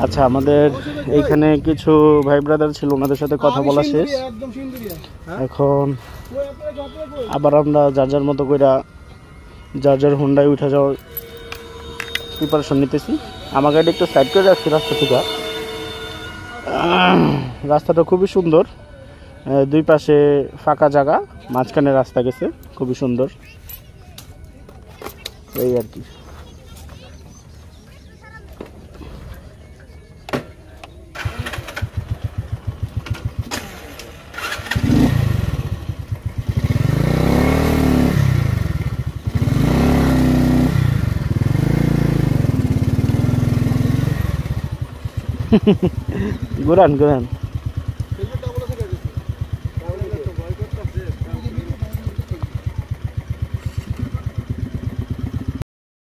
আচ্ছা, আমাদের এইখানে কিছু ভাই ব্রাদার ছিল, ওনাদের সাথে কথা বলা শেষ। এখন আবার আমরা যার যার মতো করে যার যার হুন্ডায় উঠে যাওয়ার প্রিপারেশন নিতেছি। আমার গাড়ি একটু সাইড করে রাখছি রাস্তা থেকে। রাস্তাটা খুবই সুন্দর, দুই পাশে ফাঁকা জায়গা, মাঝখানে রাস্তা গেছে, খুবই সুন্দর। এই আর কি। ঘুরান ঘুরান।